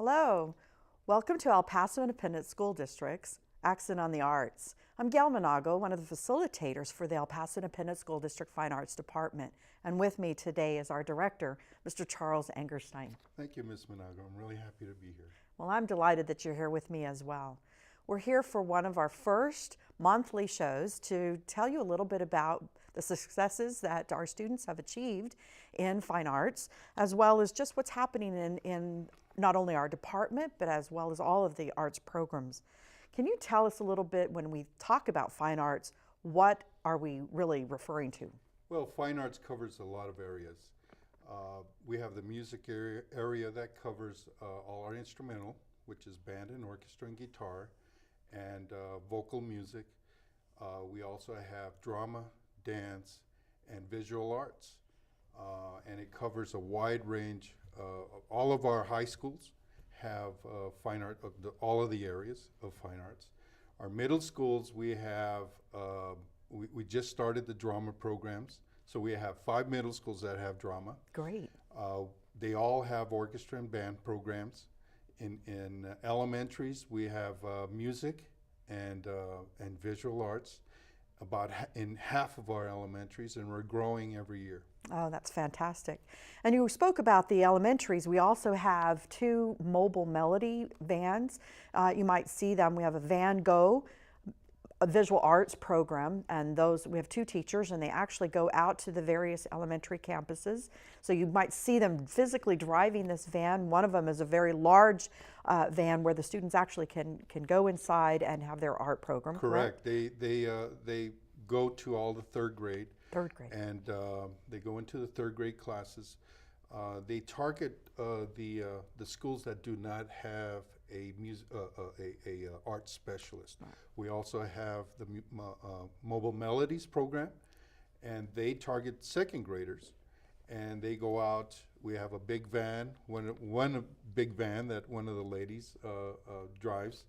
Hello, welcome to El Paso Independent School District's Accent on the Arts. I'm Gail Manago, one of the facilitators for the El Paso Independent School District Fine Arts Department. And with me today is our director, Mr. Charles Angerstein. Thank you, Ms. Manago. I'm really happy to be here. Well, I'm delighted that you're here with me as well. We're here for one of our first monthly shows to tell you a little bit about the successes that our students have achieved in fine arts, as well as just what's happening in not only our department, but as well as all of the arts programs. Can you tell us a little bit, when we talk about fine arts, what are we really referring to? Well, fine arts covers a lot of areas. We have the music area that covers all our instrumental, which is band and orchestra and guitar, and vocal music. We also have drama, dance, and visual arts. And it covers a wide range. All of our high schools have fine art, all of the areas of fine arts. Our middle schools, we have, we just started the drama programs. So we have 5 middle schools that have drama. Great. They all have orchestra and band programs. In elementaries, we have music and visual arts in half of our elementaries, and we're growing every year. Oh, that's fantastic. And you spoke about the elementaries. We also have 2 mobile melody vans. You might see them. We have a Van Go, a visual arts program, and we have 2 teachers, and they actually go out to the various elementary campuses. So you might see them physically driving this van. One of them is a very large van where the students actually can go inside and have their art program. Correct. They go to all the 3rd grade. 3rd grade. And they go into the 3rd grade classes. They target the schools that do not have a art specialist. Right. We also have the Mobile Melodies program, and they target 2nd graders. And they go out. We have a big van, one big van that one of the ladies drives,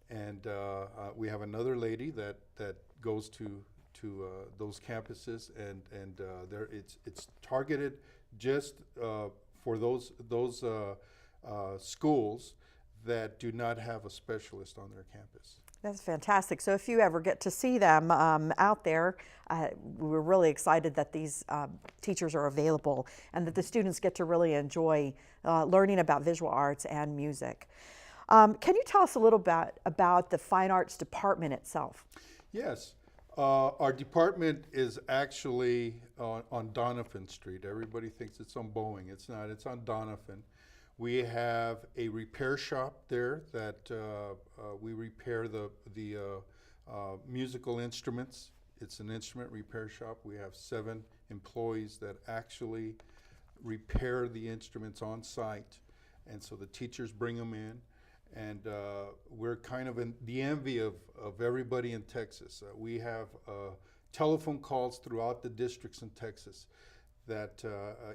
and we have another lady that goes to those campuses, and it's targeted just for those schools that do not have a specialist on their campus. That's fantastic. So if you ever get to see them out there, we're really excited that these teachers are available and that the students get to really enjoy learning about visual arts and music. Can you tell us a little bit about the Fine Arts Department itself? Yes. Our department is actually on Donovan Street. Everybody thinks it's on Boeing. It's not. It's on Donovan. We have a repair shop there that we repair the musical instruments. It's an instrument repair shop. We have 7 employees that actually repair the instruments on site, and so the teachers bring them in. And we're kind of the envy of everybody in Texas. We have telephone calls throughout the districts in Texas that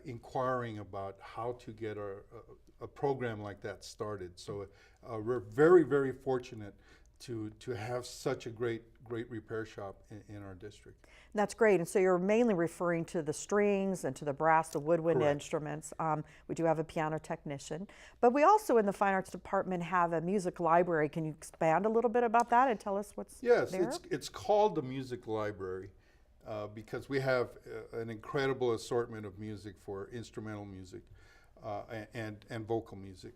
inquiring about how to get a program like that started. So we're very, very fortunate to have such a great repair shop in our district. That's great. And so you're mainly referring to the strings and to the brass, the woodwind Correct. Instruments. We do have a piano technician. But we also in the Fine Arts Department have a music library. Can you expand a little bit about that and tell us what's there? Yes, it's called the Music Library because we have an incredible assortment of music for instrumental music and vocal music.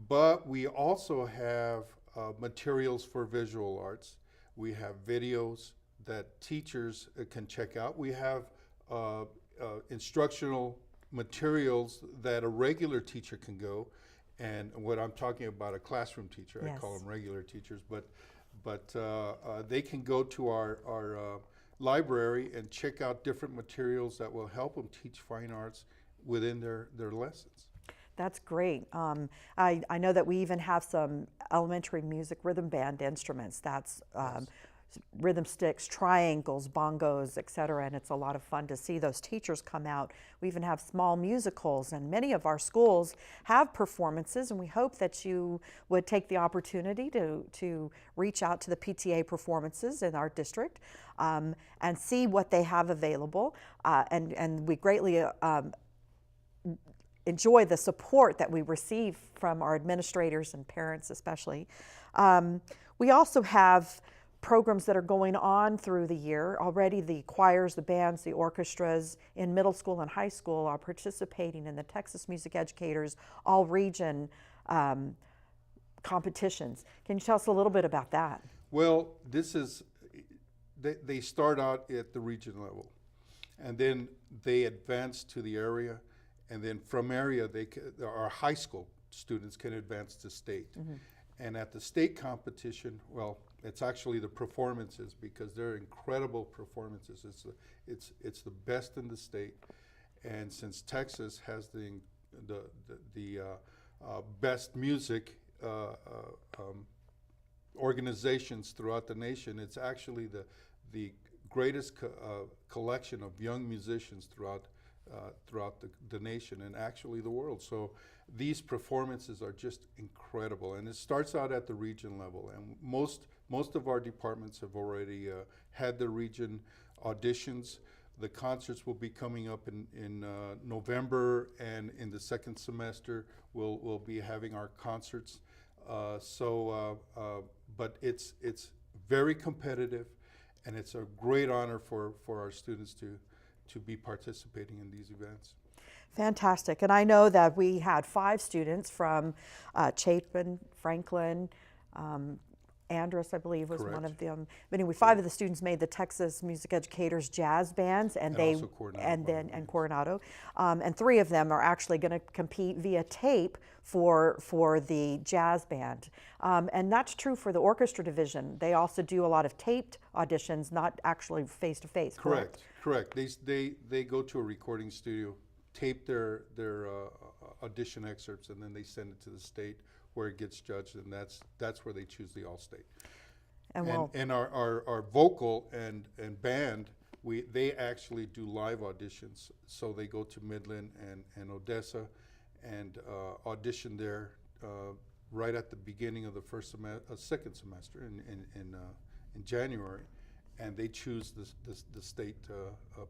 But we also have materials for visual arts. We have videos that teachers can check out. We have instructional materials that a regular teacher can go, and what I'm talking about, a classroom teacher, yes. I call them regular teachers, but they can go to our library and check out different materials that will help them teach fine arts within their lessons. That's great. I know that we even have some elementary music rhythm band instruments. That's yes. Rhythm sticks, triangles, bongos, etc. And it's a lot of fun to see those teachers come out. We even have small musicals, and many of our schools have performances, and we hope that you would take the opportunity to reach out to the PTA performances in our district and see what they have available. And we greatly enjoy the support that we receive from our administrators and parents especially. We also have programs that are going on through the year. Already the choirs, the bands, the orchestras in middle school and high school are participating in the Texas Music Educators All-Region competitions. Can you tell us a little bit about that? Well, they start out at the region level, and then they advance to the area, and then from area, our high school students can advance to state. And at the state competition, well, it's actually the performances, because they're incredible performances. It's the best in the state, and since Texas has the best music organizations throughout the nation, it's actually the greatest collection of young musicians throughout the nation and actually the world. So these performances are just incredible, and it starts out at the region level, and most of our departments have already had the region auditions. The concerts will be coming up in November, and in the second semester we'll be having our concerts. But it's very competitive, and it's a great honor for our students to be participating in these events. Fantastic. And I know that we had 5 students from Chapin, Franklin, Andrus, I believe, was Correct. one of them. But anyway, 5 of the students made the Texas Music Educators jazz bands, and Coronado, and 3 of them are actually going to compete via tape for the jazz band, and that's true for the orchestra division. They also do a lot of taped auditions, not actually face to face. Correct. They go to a recording studio, tape their audition excerpts, and then they send it to the state, where it gets judged, and that's where they choose the all-state. And our vocal and band, they actually do live auditions. So they go to Midland and Odessa and audition there right at the beginning of the second semester in January, and they choose the state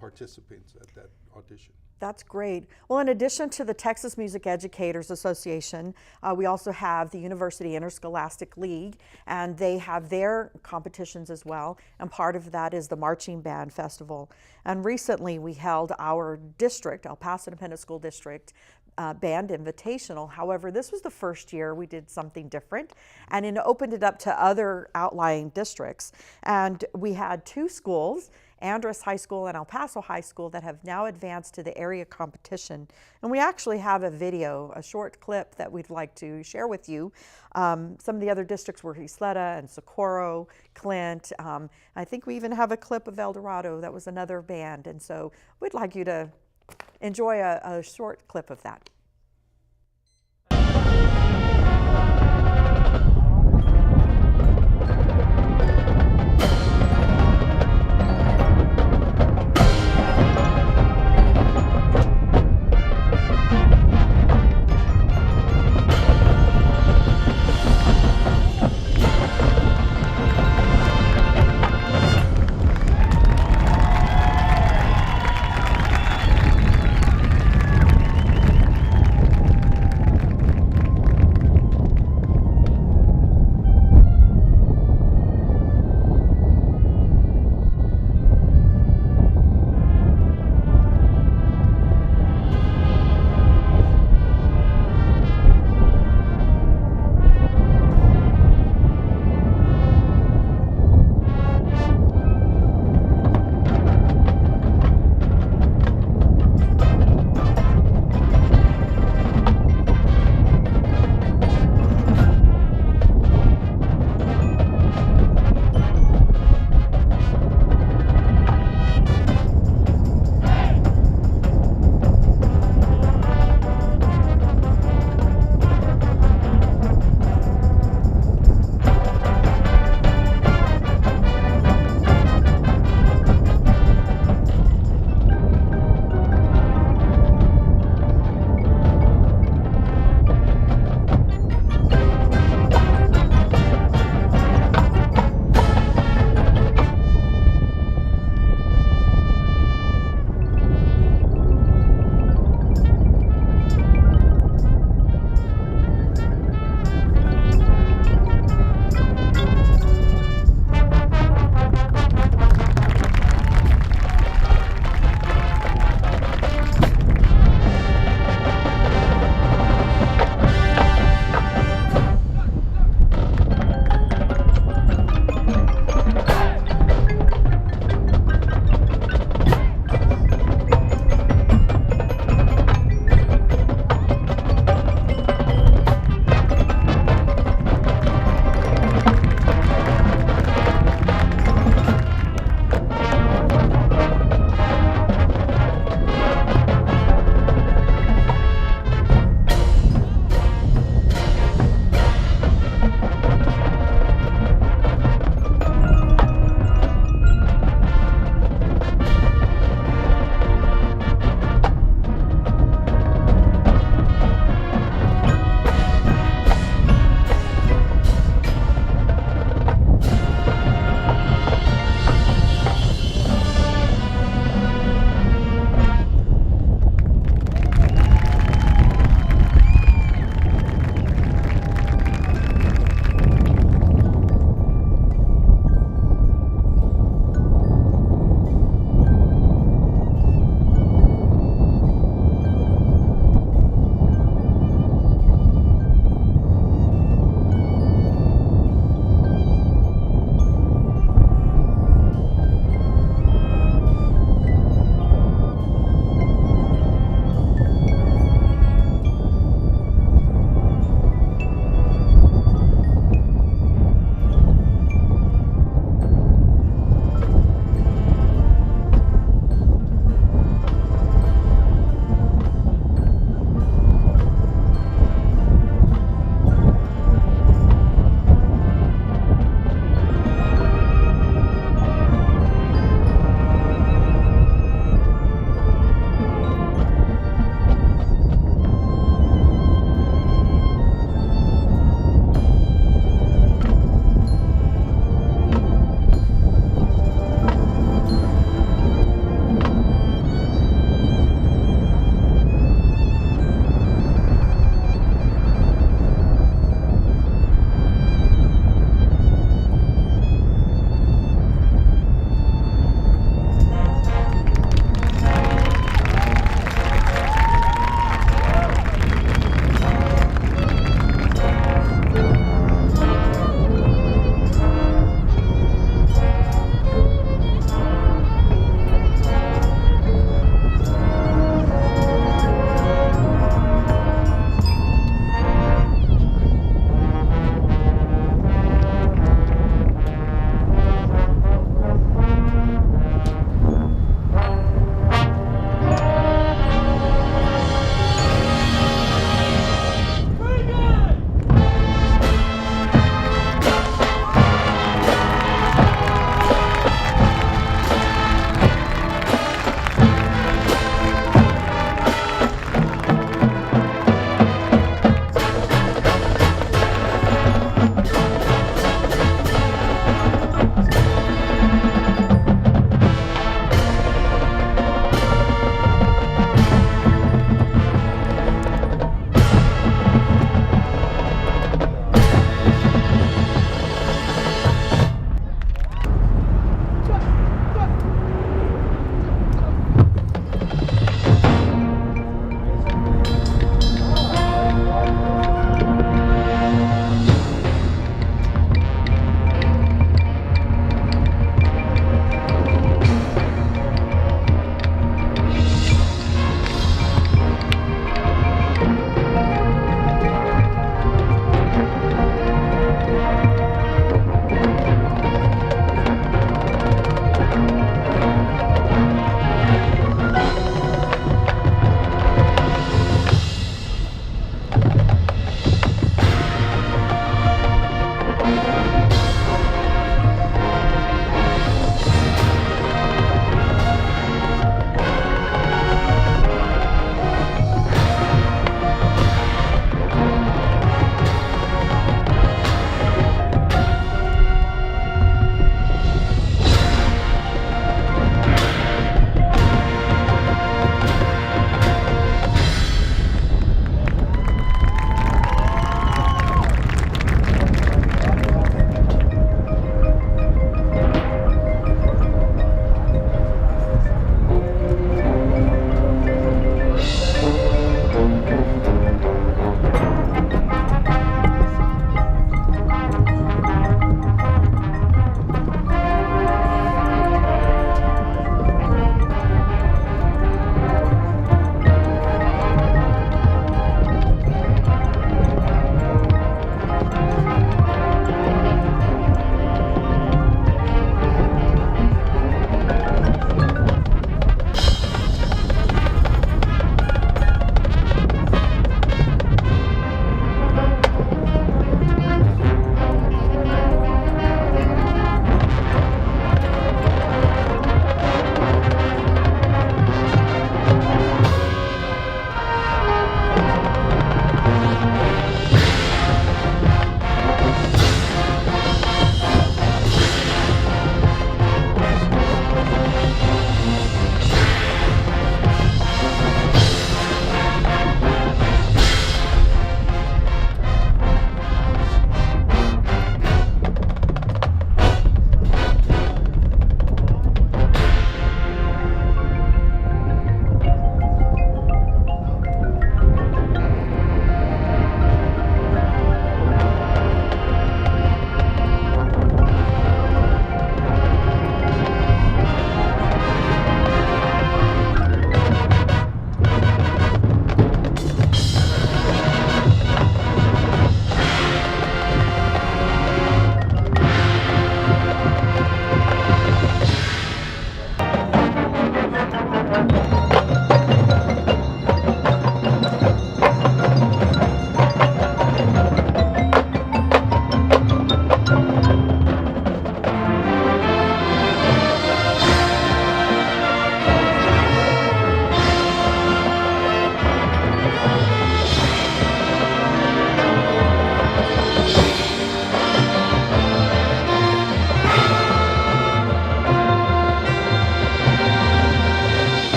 participants at that audition. That's great. Well, in addition to the Texas Music Educators Association, we also have the University Interscholastic League, and they have their competitions as well. And part of that is the Marching Band Festival. And recently we held our district, El Paso Independent School District, band invitational. However, this was the first year we did something different, and it opened it up to other outlying districts. And we had 2 schools, Andrus High School and El Paso High School, that have now advanced to the area competition. And we actually have a video, a short clip that we'd like to share with you. Some of the other districts were Isleta and Socorro, Clint. I think we even have a clip of El Dorado. That was another band. And so we'd like you to enjoy a short clip of that.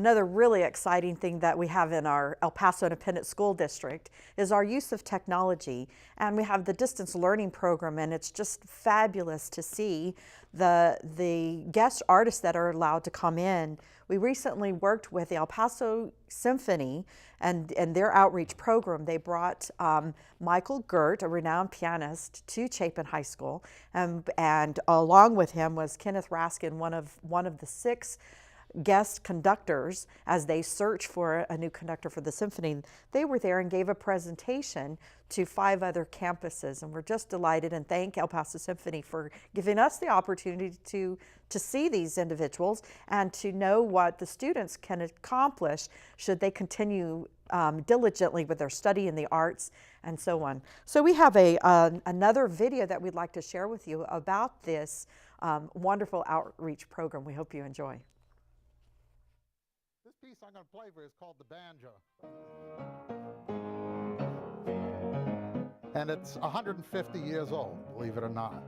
Another really exciting thing that we have in our El Paso Independent School District is our use of technology. And we have the distance learning program, and it's just fabulous to see the guest artists that are allowed to come in. We recently worked with the El Paso Symphony and their outreach program. They brought Michael Gert, a renowned pianist, to Chapin High School, and along with him was Kenneth Raskin, one of the 6 guest conductors as they search for a new conductor for the symphony. They were there and gave a presentation to 5 other campuses, and we're just delighted and thank El Paso Symphony for giving us the opportunity to see these individuals and to know what the students can accomplish should they continue diligently with their study in the arts and so on. So we have another video that we'd like to share with you about this wonderful outreach program. We hope you enjoy. This piece I'm going to play for you is called The Banjo. And it's 150 years old, believe it or not,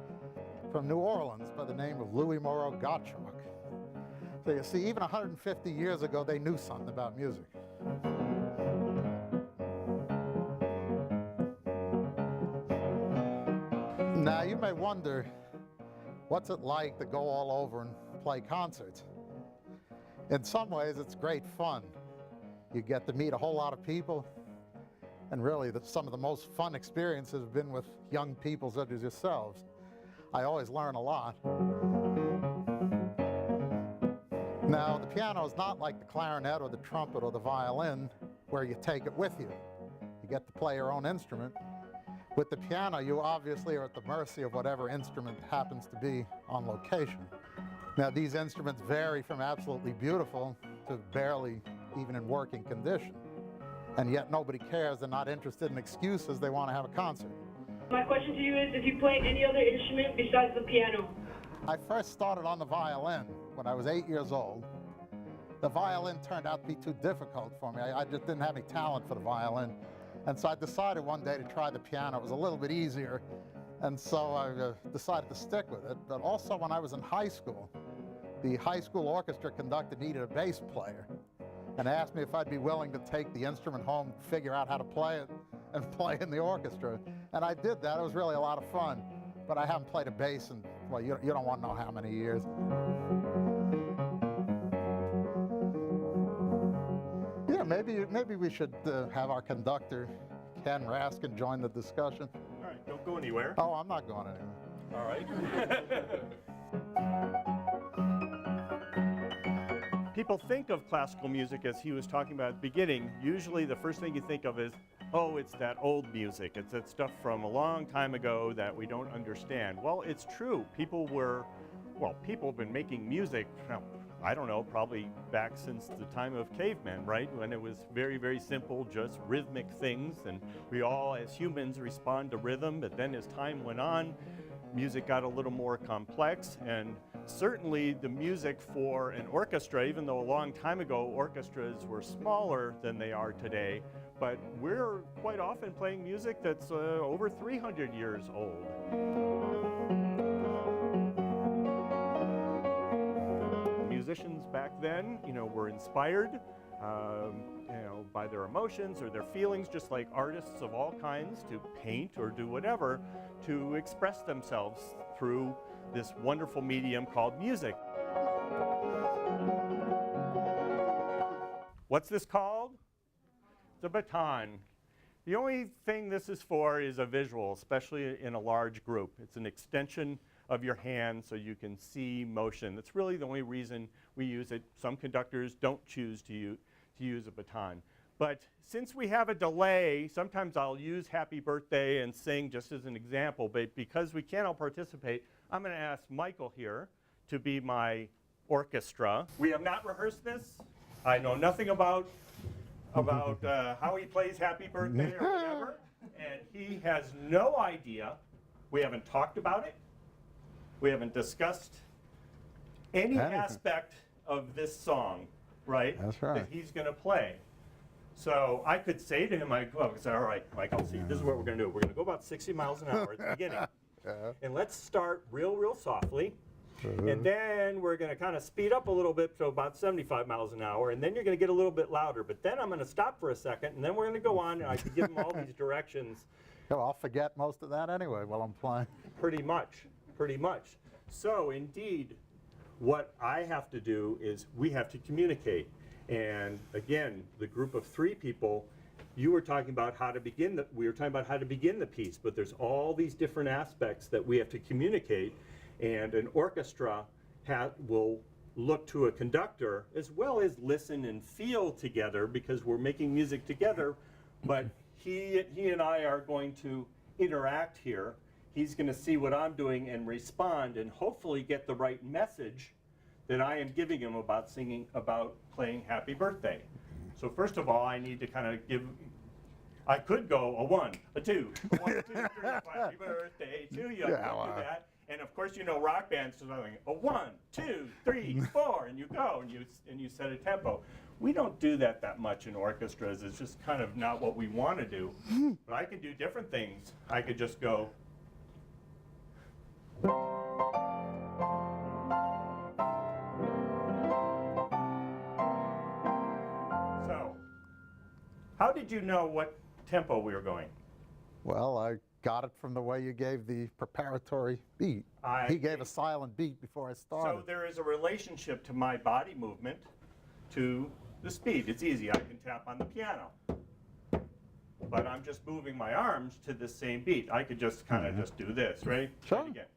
from New Orleans by the name of Louis Moreau Gottschalk. So you see, even 150 years ago, they knew something about music. Now, you may wonder, what's it like to go all over and play concerts? In some ways, it's great fun. You get to meet a whole lot of people, and really some of the most fun experiences have been with young people such as yourselves. I always learn a lot. Now, the piano is not like the clarinet or the trumpet or the violin, where you take it with you. You get to play your own instrument. With the piano, you obviously are at the mercy of whatever instrument happens to be on location. Now, these instruments vary from absolutely beautiful to barely even in working condition. And yet nobody cares. They're not interested in excuses. They want to have a concert. My question to you is if you play any other instrument besides the piano. I first started on the violin when I was 8 years old. The violin turned out to be too difficult for me. I just didn't have any talent for the violin. And so I decided one day to try the piano. It was a little bit easier. And so I decided to stick with it. But also when I was in high school, the high school orchestra conductor needed a bass player and asked me if I'd be willing to take the instrument home, figure out how to play it, and play in the orchestra. And I did that. It was really a lot of fun. But I haven't played a bass in, well, you don't want to know how many years. Yeah, maybe we should have our conductor, Ken Raskin, join the discussion. All right, don't go anywhere. Oh, I'm not going anywhere. All right. People think of classical music, as he was talking about at the beginning. Usually the first thing you think of is, oh, it's that old music. It's that stuff from a long time ago that we don't understand. Well, it's true. People have been making music, I don't know, probably back since the time of cavemen, right? When it was very, very simple, just rhythmic things. And we all, as humans, respond to rhythm. But then as time went on, music got a little more complex. And certainly the music for an orchestra, even though a long time ago orchestras were smaller than they are today, but we're quite often playing music that's over 300 years old. Musicians back then, were inspired, by their emotions or their feelings, just like artists of all kinds, to paint or do whatever, to express themselves through this wonderful medium called music. What's this called? It's a baton. The only thing this is for is a visual, especially in a large group. It's an extension of your hand so you can see motion. That's really the only reason we use it. Some conductors don't choose to use a baton. But since we have a delay, sometimes I'll use Happy Birthday and sing just as an example, but because we can't all participate, I'm going to ask Michael here to be my orchestra. We have not rehearsed this. I know nothing about how he plays Happy Birthday or whatever, and he has no idea. We haven't talked about it. We haven't discussed any aspect of this song, right? That's right. That he's going to play. So I could say to him, all right, Michael, see, this is what we're going to do. We're going to go about 60 miles an hour at the beginning. And let's start real, real softly. And then we're going to kind of speed up a little bit to about 75 miles an hour, and then you're going to get a little bit louder. But then I'm going to stop for a second, and then we're going to go on, and I can give them all these directions. Yeah, well, I'll forget most of that anyway while I'm playing. Pretty much, pretty much. So indeed, what I have to do is we have to communicate. And again, the group of 3 people, you were talking about how to begin we were talking about how to begin the piece, but there's all these different aspects that we have to communicate, and an orchestra will look to a conductor as well as listen and feel together, because we're making music together, but he and I are going to interact here. He's going to see what I'm doing and respond, and hopefully get the right message that I am giving him about playing Happy Birthday. So first of all, I need to kind of I could go a 1, a 2, a 1, 2, 3, Happy Birthday to you. I could do that. And of course, you know, rock bands are like a 1, 2, 3, 4, and you go and you set a tempo. We don't do that much in orchestras. It's just kind of not what we want to do. But I can do different things. I could just go. So, how did you know what tempo we were going? Well, I got it from the way you gave the preparatory beat. He gave a silent beat before I started. So there is a relationship to my body movement to the speed. It's easy. I can tap on the piano. But I'm just moving my arms to the same beat. I could just kind of just do this. Ready? Sure. Try it again.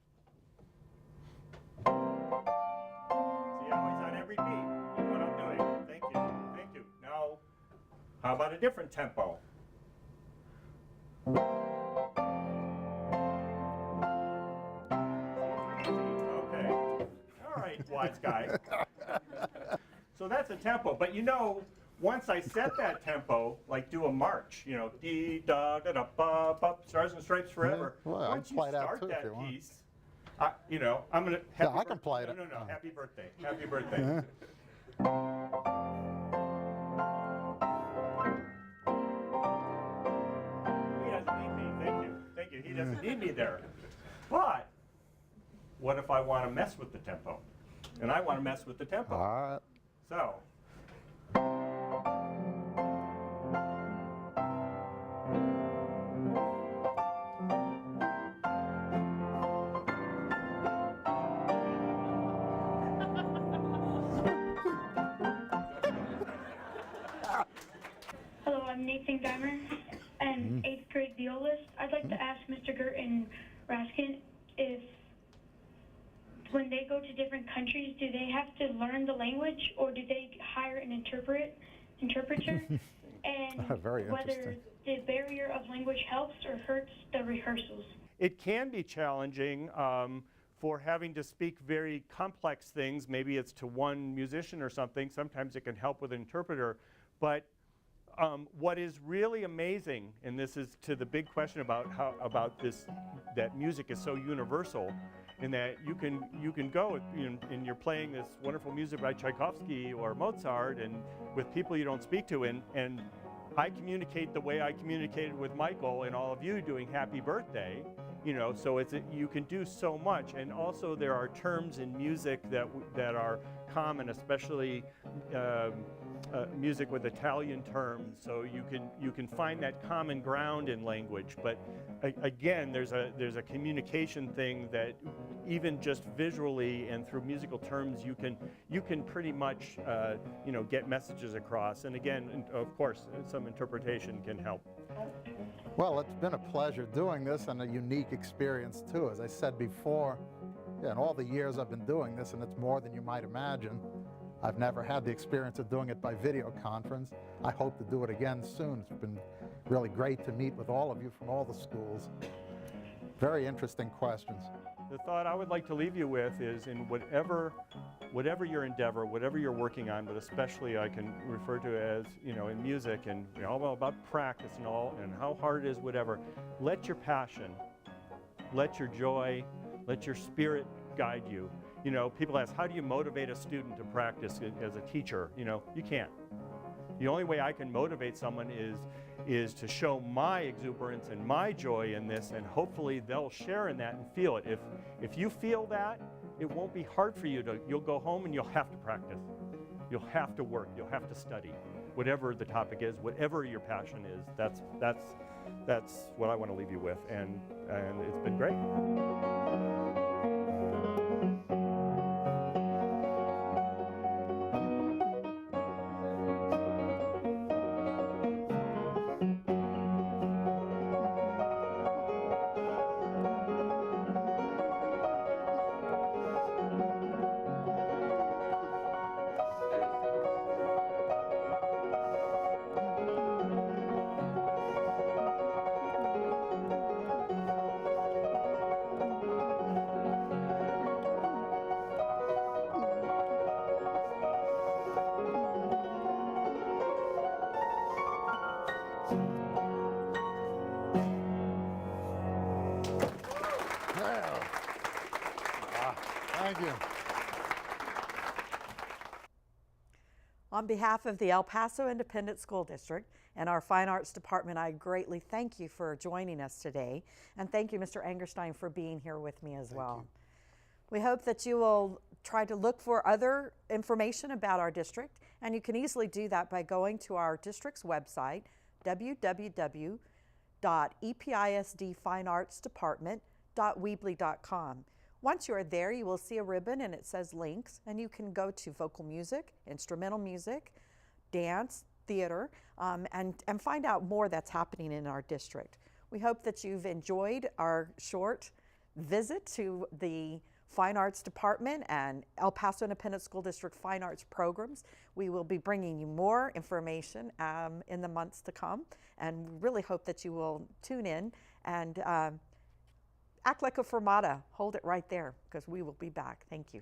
See how he's on every beat? That's what I'm doing. Thank you. Thank you. Now, how about a different tempo? Okay. All right, wise guy. So that's a tempo. But you know, once I set that tempo, like do a march, you know, dee da da da ba ba, Stars and Stripes Forever. Yeah, well, once I can play you that start too if that you want. piece, you know, I'm gonna. Yeah, I can play it. No, happy birthday, happy birthday. He doesn't need me. Thank you. He doesn't need me there. But what if I want to mess with the tempo? And I want to mess with the tempo. All right. So. Hello, I'm Nathan Geimer, an 8th grade violist. I'd like to ask Mr. Gert and Raskin if when they go to different countries, do they have to learn the language or do they hire an interpreter? And Very whether interesting. the barrier of language helps or hurts the rehearsals? It can be challenging for having to speak very complex things. Maybe it's to one musician or something. Sometimes it can help with an interpreter. But what is really amazing, and this is to the big question about that music is so universal, in that you can go and you're playing this wonderful music by Tchaikovsky or Mozart, and with people you don't speak to, and I communicate the way I communicated with Michael and all of you doing Happy Birthday, you know. So you can do so much, and also there are terms in music that are common, especially music with Italian terms. So you can find that common ground in language. But again, there's a communication thing that even just visually and through musical terms you can pretty much get messages across. And again, of course, some interpretation can help. Well, it's been a pleasure doing this and a unique experience too. As I said before, in all the years I've been doing this, and it's more than you might imagine, I've never had the experience of doing it by video conference. I hope to do it again soon. It's been really great to meet with all of you from all the schools. Very interesting questions. The thought I would like to leave you with is, in whatever your endeavor, whatever you're working on, but especially I can refer to as, in music and all about practice and all, and how hard it is, whatever, let your passion, let your joy, let your spirit guide you. People ask, how do you motivate a student to practice as a teacher? You can't. The only way I can motivate someone is to show my exuberance and my joy in this, and hopefully they'll share in that and feel it. If you feel that, it won't be hard for you to, you'll go home and you'll have to practice. You'll have to work, you'll have to study. Whatever the topic is, whatever your passion is, that's what I want to leave you with, and it's been great. Thank you. On behalf of the El Paso Independent School District and our Fine Arts Department, I greatly thank you for joining us today. And thank you, Mr. Angerstein, for being here with me as well. We hope that you will try to look for other information about our district, and you can easily do that by going to our district's website, www.episdfineartsdepartment.weebly.com. Once you are there, you will see a ribbon and it says links, and you can go to vocal music, instrumental music, dance, theater, and find out more that's happening in our district. We hope that you've enjoyed our short visit to the Fine Arts Department and El Paso Independent School District Fine Arts programs. We will be bringing you more information in the months to come, and really hope that you will tune in and act like a fermata. Hold it right there, because we will be back. Thank you.